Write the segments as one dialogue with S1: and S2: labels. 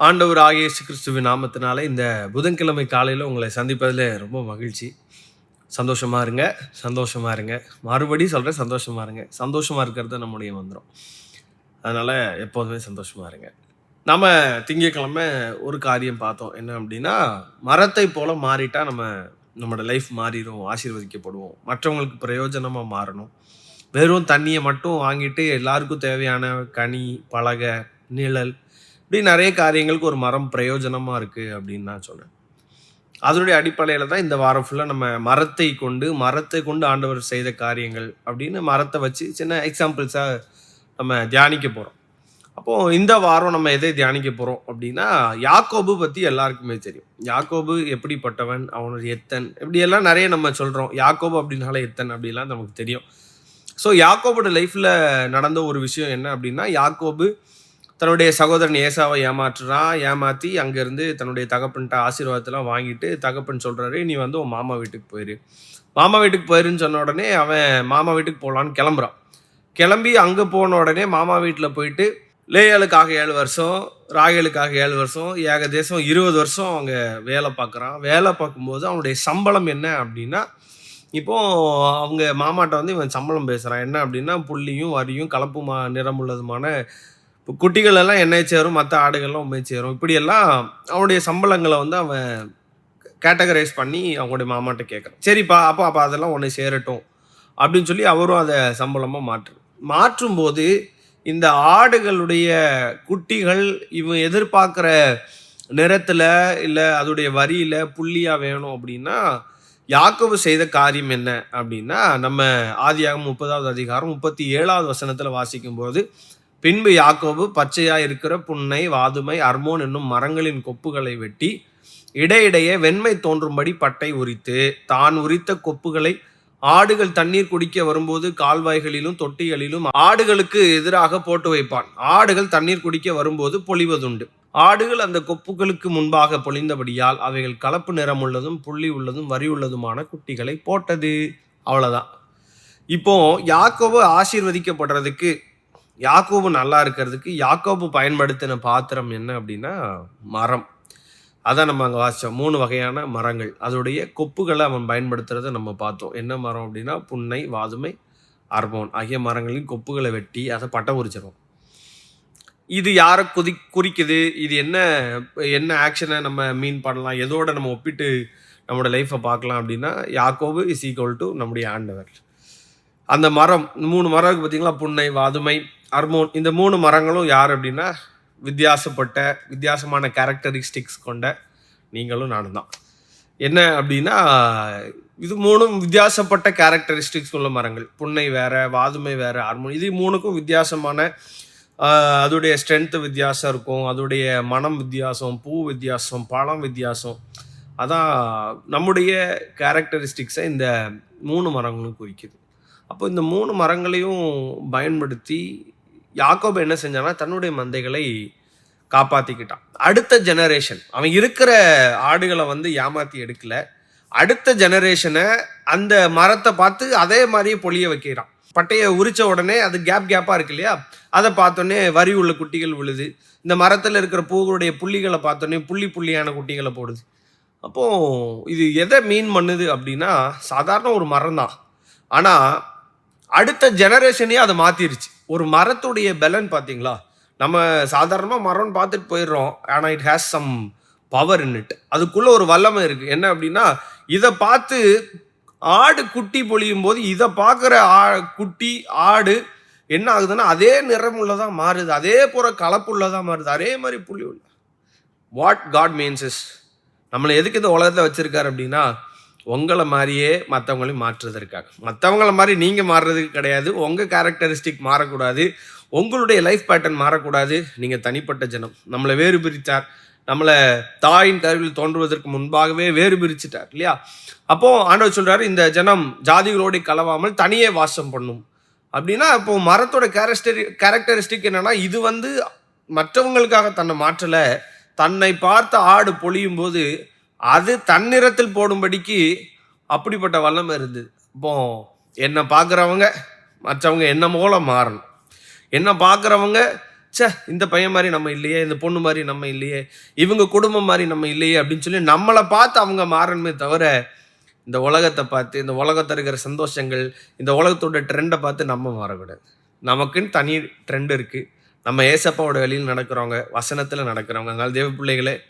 S1: ஆண்டவர் ஆகிய இயேசு கிறிஸ்துவின் நாமத்தினால இந்த புதன்கிழமை காலையில் உங்களை சந்திப்பதில் ரொம்ப மகிழ்ச்சி. சந்தோஷமா இருங்க, சந்தோஷமா இருங்க. மறுபடியும் சொல்கிறேன், சந்தோஷமா இருங்க. சந்தோஷமா இருக்கிறது தான் நம்முடைய மந்திரம். அதனால் எப்போதுமே சந்தோஷமா இருங்க. நம்ம திங்கட்கிழமை ஒரு காரியம் பார்த்தோம். என்ன அப்படின்னா, மரத்தை போல மாறிட்டா நம்மளோட லைஃப் மாறிடும், ஆசீர்வதிக்கப்படுவோம், மற்றவங்களுக்கு பிரயோஜனமாக மாறணும். வெறும் தண்ணியை மட்டும் வாங்கிட்டு எல்லாருக்கும் தேவையான கனி, பலகை, நிழல் இப்படி நிறைய காரியங்களுக்கு ஒரு மரம் பிரயோஜனமாக இருக்குது அப்படின்னு நான் சொன்னேன். அதனுடைய அடிப்படையில் தான் இந்த வாரம் ஃபுல்லாக நம்ம மரத்தை கொண்டு ஆண்டவர் செய்த காரியங்கள் அப்படின்னு மரத்தை வச்சு சின்ன எக்ஸாம்பிள்ஸாக நம்ம தியானிக்க போகிறோம். அப்போது இந்த வாரம் நம்ம எதை தியானிக்க போகிறோம் அப்படின்னா, யாக்கோபு பற்றி எல்லாருக்குமே தெரியும். யாக்கோபு எப்படிப்பட்டவன், அவனுடைய எத்தன், இப்படியெல்லாம் நிறைய நம்ம சொல்கிறோம். யாக்கோபு அப்படின்னால எத்தன் அப்படிலாம் நமக்கு தெரியும். ஸோ யாக்கோபோட லைஃப்பில் நடந்த ஒரு விஷயம் என்ன அப்படின்னா, யாக்கோபு தன்னுடைய சகோதரன் ஏசாவை ஏமாற்றி அங்கேருந்து தன்னுடைய தகப்பன்கிட்ட ஆசீர்வாதத்தெல்லாம் வாங்கிட்டு தகப்பன் சொல்கிறாரு, நீ வந்து உன் மாமா வீட்டுக்கு போயிரு. மாமா வீட்டுக்கு போயிருன்னு சொன்ன உடனே அவன் மாமா வீட்டுக்கு போகலான்னு கிளம்புறான். கிளம்பி அங்கே போன உடனே மாமா வீட்டில் போயிட்டு லேயாளுக்காக 7 வருஷம், ராகேலுக்காக 7 வருஷம், ஏகதேசம் 20 வருஷம் அவங்க வேலை பார்க்குறான். வேலை பார்க்கும்போது அவனுடைய சம்பளம் என்ன அப்படின்னா, இப்போது அவங்க மாமாட்ட வந்து இவன் சம்பளம் பேசுகிறான். என்ன அப்படின்னா, புள்ளியும் வரியும் கலப்பு நிறம் உள்ளதுமான இப்போ குட்டிகள் எல்லாம் என்னை சேரும், மற்ற ஆடுகள்லாம் உண்மை சேரும். இப்படியெல்லாம் அவனுடைய சம்பளங்களை வந்து அவன் கேட்டகரைஸ் பண்ணி அவங்களுடைய மாமாட்ட கேட்குறான். சரிப்பா, அப்போ அதெல்லாம் உன்னை சேரட்டும் அப்படின்னு சொல்லி அவரும் அதை சம்பளமாக மாற்றும்போது இந்த ஆடுகளுடைய குட்டிகள் இவன் எதிர்பார்க்குற நிறத்தில் இல்லை அதோடைய வரியில் புள்ளியாக வேணும் அப்படின்னா, யாக்கோபு செய்த காரியம் என்ன அப்படின்னா, நம்ம ஆதியாகமம் 30வது அதிகாரம் 37வது வசனத்தில் வாசிக்கும்போது, பின்பு யாக்கோபு பச்சையாய் இருக்கிற புன்னை, வாதுமை, அர்மோன் என்னும் மரங்களின் கொப்புகளை வெட்டி இடையிடையே வெண்மை தோன்றும்படி பட்டை உரித்து, தான் உரித்த கொப்புகளை ஆடுகள் தண்ணீர் குடிக்க வரும்போது கால்வாய்களிலும் தொட்டிகளிலும் ஆடுகளுக்கு எதிராக போட்டு வைப்பான். ஆடுகள் தண்ணீர் குடிக்க வரும்போது பொழிவதுண்டு. ஆடுகள் அந்த கொப்புகளுக்கு முன்பாக பொழிந்தபடியால் அவைகள் கலப்பு நிறம் உள்ளதும் புள்ளி உள்ளதும் வரி உள்ளதுமான குட்டிகளை போட்டது. அவ்வளவுதான். இப்போ யாக்கோபு ஆசீர்வதிக்கப்படுறதுக்கு, யாக்கோபு நல்லா இருக்கிறதுக்கு யாக்கோபு பயன்படுத்தின பாத்திரம் என்ன அப்படின்னா மரம். அதான் நம்ம அங்கே வாசித்தோம். 3 வகையான மரங்கள், அதோடைய கொப்புகளை அவன் பயன்படுத்துறதை நம்ம பார்த்தோம். என்ன மரம் அப்படின்னா, புன்னை, வாதுமை, அர்மோன் ஆகிய மரங்களின் கொப்புகளை வெட்டி அதை பட்டை உரிச்சிடும். இது யாரை குறிக்குது? இது என்ன ஆக்ஷனை நம்ம மீன் பண்ணலாம், எதோட நம்ம ஒப்பிட்டு நம்மளோட லைஃப்பை பார்க்கலாம் அப்படின்னா, யாக்கோபு இஸ் ஈக்குவல் டு நம்முடைய ஆண்டவர். அந்த மரம் 3 மரம் பார்த்தீங்களா, புன்னை, வாதுமை, அர்மோன். இந்த 3 மரங்களும் யார் அப்படின்னா, வித்தியாசமான கேரக்டரிஸ்டிக்ஸ் கொண்ட நீங்களும் நானும் தான். என்ன அப்படின்னா, இது 3ம் வித்தியாசப்பட்ட கேரக்டரிஸ்டிக்ஸ் உள்ள மரங்கள். புன்னை வேற, வாதுமை வேற, அர்மோன். இது 3க்கும் வித்தியாசமான அதோடைய ஸ்ட்ரென்த்து வித்தியாசம் இருக்கும், அதோடைய மனம் வித்தியாசம், பூ வித்தியாசம், பழம் வித்தியாசம். அதான் நம்முடைய கேரக்டரிஸ்டிக்ஸை இந்த 3 மரங்களும் குறிக்குது. அப்போ இந்த 3 மரங்களையும் பயன்படுத்தி யாக்கோபு என்ன செஞ்சானா, தன்னுடைய மந்தைகளை காப்பாற்றிக்கிட்டான். அடுத்த ஜெனரேஷன், அவன் இருக்கிற ஆடுகளை வந்து ஏமாற்றி எடுக்கல, அடுத்த ஜெனரேஷனை அந்த மரத்தை பார்த்து அதே மாதிரியே பொழிய வைக்கிறான். பட்டையை உரிச்ச உடனே அது கேப்பாக இருக்கு இல்லையா, அதை பார்த்தோன்னே வரி உள்ள குட்டிகள் விழுது. இந்த மரத்தில் இருக்கிற பூக்களுடைய புள்ளிகளை பார்த்தோன்னே புள்ளியான குட்டிகளை போடுது. அப்போது இது எதை மீன் பண்ணுது அப்படின்னா, சாதாரண ஒரு மரம் தான், ஆனால் அடுத்த ஜெனரேஷனே அதை மாற்றிருச்சு. ஒரு மரத்துடைய பலன் பார்த்தீங்களா, நம்ம சாதாரணமாக மரம்னு பார்த்துட்டு போயிடுறோம், ஆனால் it has some power in it. அதுக்குள்ளே ஒரு வல்லமை இருக்குது. என்ன அப்படின்னா, இதை பார்த்து ஆடு குட்டி பொழியும் போது இதை பார்க்குற குட்டி ஆடு என்ன ஆகுதுன்னா, அதே நிறம் உள்ளதாக மாறுது, அதே போகிற கலப்புள்ளதாக மாறுது, அதே மாதிரி புள்ளி உள்ள. வாட் காட் மீன்ஸ் இஸ், நம்மளை எதுக்கு இந்த உலகத்தை வச்சுருக்காரு அப்படின்னா, உங்களை மாதிரியே மற்றவங்களையும் மாற்றுறதுக்காக. மற்றவங்கள மாதிரி நீங்கள் மாறுறதுக்கு கிடையாது. உங்கள் கேரக்டரிஸ்டிக் மாறக்கூடாது, உங்களுடைய லைஃப் பேட்டர்ன் மாறக்கூடாது. நீங்கள் தனிப்பட்ட ஜனம். நம்மளை வேறு பிரித்தார், நம்மளை தாயின் கருவில் தோன்றுவதற்கு முன்பாகவே வேறு பிரிச்சுட்டார் இல்லையா. அப்போது ஆண்டவர் சொல்கிறாரு, இந்த ஜனம் ஜாதிகளோடு கலவாமல் தனியே வாசம் பண்ணும் அப்படின்னா, இப்போ மரத்தோட கேரக்டரிஸ்டிக் என்னன்னா, இது வந்து மற்றவங்களுக்காக தன்னை மாற்றலை, தன்னை பார்த்த ஆடு பொழியும் போது அது தன்னிறத்தில் போடும்படிக்கு அப்படிப்பட்ட வல்லமை இருந்தது. இப்போ என்னை பார்க்குறவங்க மற்றவங்க என்ன போல மாறணும், என்ன பார்க்குறவங்க ச்சே இந்த பையன் மாதிரி நம்ம இல்லையே, இந்த பொண்ணு மாதிரி நம்ம இல்லையே, இவங்க குடும்பம் மாதிரி நம்ம இல்லையே அப்படின்னு சொல்லி நம்மளை பார்த்து அவங்க மாறணுமே தவிர, இந்த உலகத்தை பார்த்து, இந்த உலகத்தில் இருக்கிற சந்தோஷங்கள், இந்த உலகத்தோட ட்ரெண்டை பார்த்து நம்ம மாறக்கூடாது. நமக்குன்னு தனி ட்ரெண்ட் இருக்குது. நம்ம ஏசப்பாவோட வழியில் நடக்கிறவங்க, வசனத்தில் நடக்கிறவங்க. அதனால தேவ பிள்ளைகளே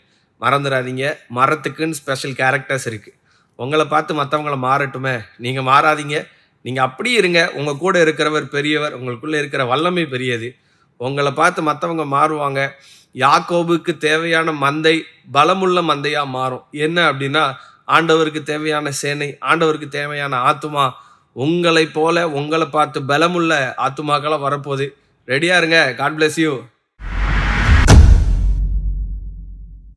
S1: மறந்துடாதீங்க. மரத்துக்குன்னு ஸ்பெஷல் கேரக்டர்ஸ் இருக்குது. உங்களை பார்த்து மற்றவங்கள மாறட்டுமே. நீங்கள் மாறாதீங்க. நீங்கள் அப்படியே இருங்க. உங்கள் கூட இருக்கிறவர் பெரியவர். உங்களுக்குள்ளே இருக்கிற வல்லமை பெரியது. உங்களை பார்த்து மற்றவங்க மாறுவாங்க. யாக்கோபுக்கு தேவையான மந்தை பலமுள்ள மந்தையாக மாறும். என்ன அப்படின்னா, ஆண்டவருக்கு தேவையான சேனை, ஆண்டவருக்கு தேவையான ஆத்துமா உங்களை போல உங்களை பார்த்து பலமுள்ள ஆத்துமாக்களாக வரப்போகுது. ரெடியாக இருங்க. God bless you.